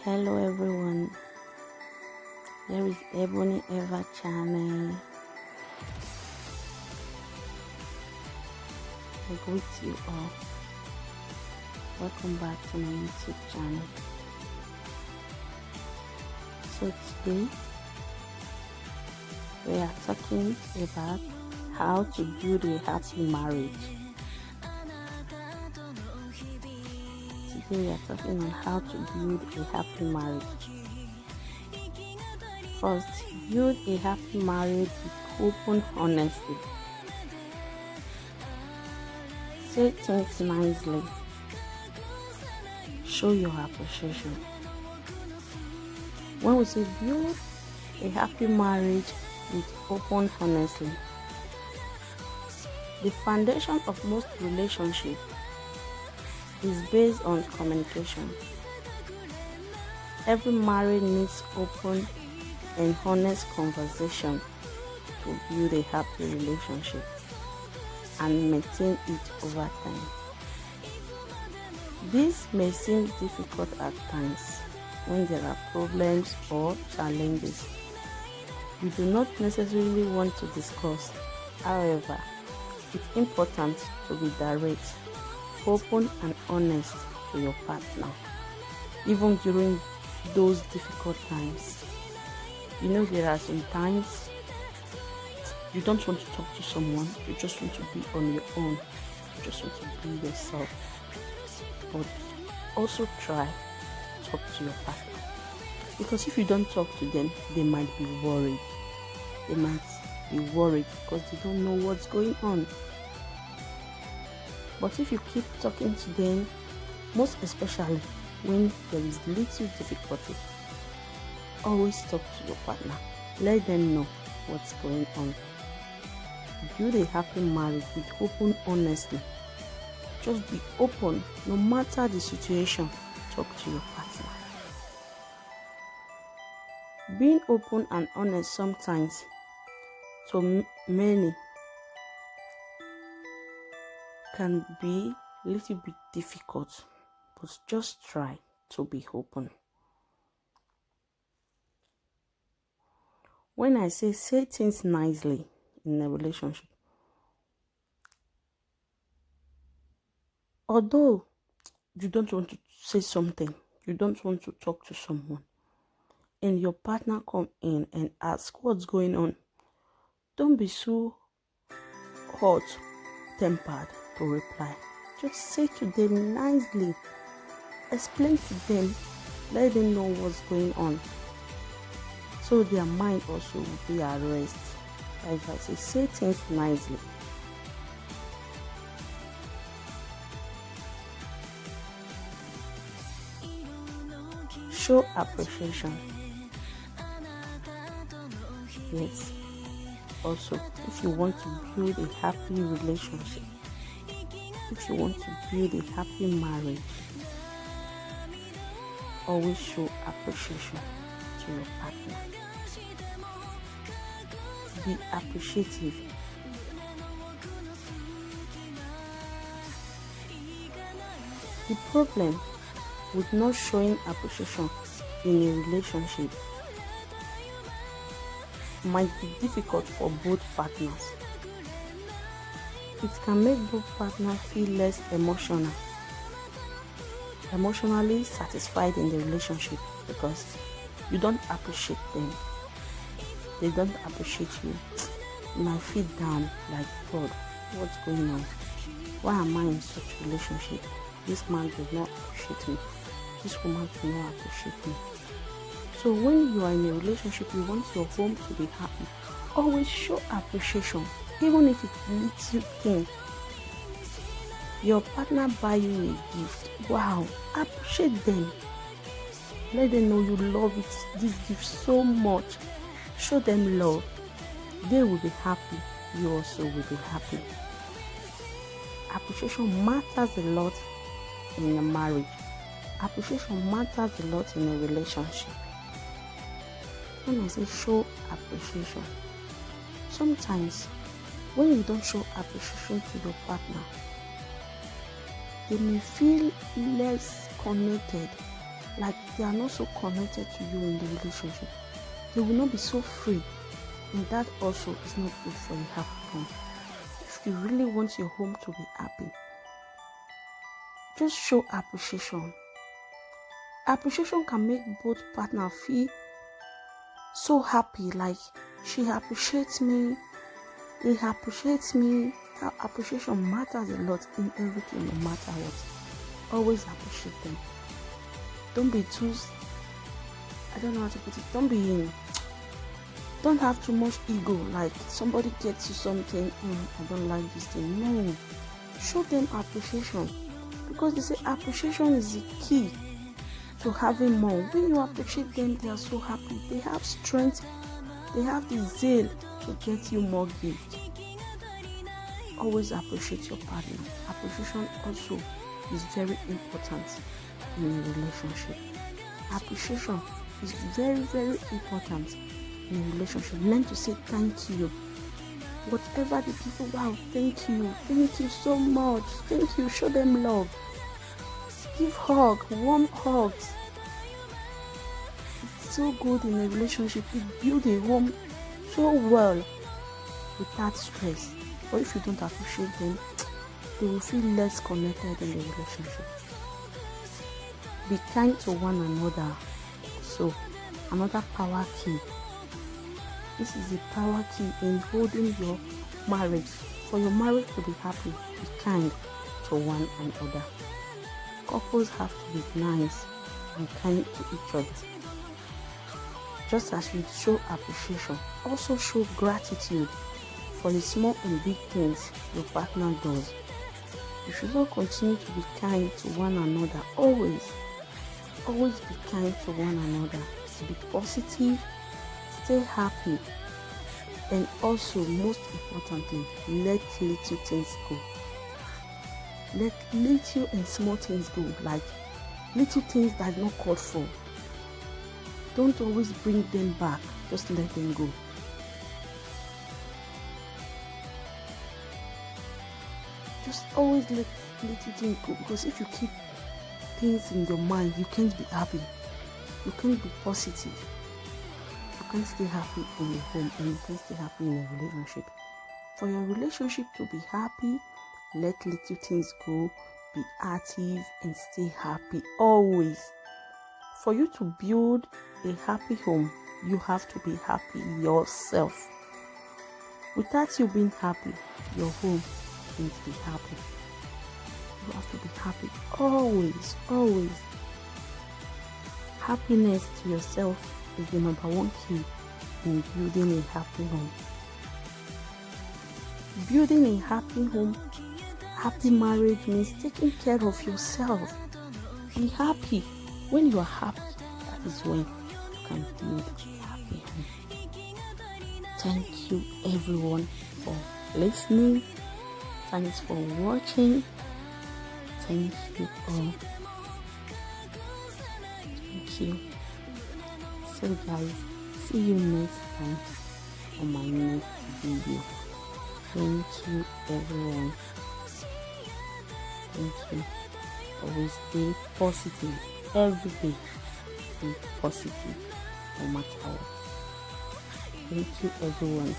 Hello everyone, here is Ebony Eva channel. I greet you all. Welcome back to my YouTube channel. So today we are talking about how to build a happy marriage. Today we are talking on how to build a happy marriage. First, build a happy marriage with open honesty. Say things nicely. Show your appreciation. When we say build a happy marriage with open honesty, the foundation of most relationships is based on communication. Every marriage needs open and honest conversation to build a happy relationship and maintain it over time. This may seem difficult at times when there are problems or challenges you do not necessarily want to discuss. However, it's important to be direct, open and honest to your partner, even during those difficult times. You know, there are some times you don't want to talk to someone, you just want to be on your own, you just want to be yourself. But also try to talk to your partner, because if you don't talk to them, they might be worried. They might be worried because they don't know what's going on. But if you keep talking to them, most especially when there is little difficulty, always talk to your partner. Let them know what's going on. Build a happy marriage with open honesty. Just be open no matter the situation. Talk to your partner. Being open and honest sometimes to many can be a little bit difficult, but just try to be open. When I say things nicely in a relationship, although you don't want to say something, you don't want to talk to someone, and your partner come in and ask what's going on, don't be so hot-tempered to reply. Just say to them nicely, explain to them, let them know what's going on, so their mind also will be at rest. Like I say things nicely. Show appreciation. Yes. Also, if you want to build a happy relationship, if you want to build a happy marriage, always show appreciation to your partner. Be appreciative. The problem with not showing appreciation in a relationship might be difficult for both partners. It can make both partners feel less emotionally satisfied in the relationship, because you don't appreciate them. They don't appreciate you. You might feel down, like, God, what's going on? Why am I in such a relationship? This man does not appreciate me. This woman does not appreciate me. So when you are in a relationship, you want your home to be happy. Always show appreciation, even if it's little thing. Your partner buy you a gift. Wow, appreciate them. Let them know you love this gift so much. Show them love. They will be happy. You also will be happy. Appreciation matters a lot in a marriage. Appreciation matters a lot in a relationship. When I say show appreciation, sometimes when you don't show appreciation to your partner, they may feel less connected like they are not so connected to you in the relationship. They will not be so free, and that also is not good for a happy home. If you really want your home to be happy, just show appreciation. Appreciation can make both partners feel so happy, like she appreciates me, he appreciates me. That appreciation matters a lot in everything, no matter what. Always appreciate them. Don't be too, I don't know how to put it, don't have too much ego, like somebody gets you something, I don't like this thing. No, show them appreciation, because they say appreciation is the key to having more. When you appreciate them, they are so happy, they have strength, they have the zeal to get you more gifts. Always appreciate your partner. Appreciation also is very important in a relationship. Appreciation is very, very important in a relationship. Learn to say thank you. Whatever the people, wow, thank you so much, thank you. Show them love. Give warm hugs. It's so good in a relationship. It builds a home so well without stress. But if you don't appreciate them, they will feel less connected in the relationship. Be kind to one another. So, another power key. This is the power key in holding your marriage. For your marriage to be happy, be kind to one another. Couples have to be nice and kind to each other. Just as you show appreciation, also show gratitude for the small and big things your partner does. You should all continue to be kind to one another. Always be kind to one another. Be positive, stay happy, and also, most importantly, let little things go. Let little and small things go, like little things that are not called for. Don't always bring them back, just let them go. Just always let little things go, because if you keep things in your mind, you can't be happy. You can't be positive. You can't stay happy in your home, and you can't stay happy in a relationship. For your relationship to be happy, let little things go, be active, and stay happy always. For you to build a happy home, you have to be happy yourself. Without you being happy, your home won't be happy. You have to be happy always. Happiness to yourself is the number one key in building a happy home. Building a happy home, happy marriage means taking care of yourself. Be happy. When you are happy, that is when you can build a happy home. Thank you everyone for listening. Thanks for watching. Thank you all. Thank you. So guys, see you next time on my next video. Thank you everyone. Thank you. Always stay positive every day. Be positive no matter what. Thank you everyone.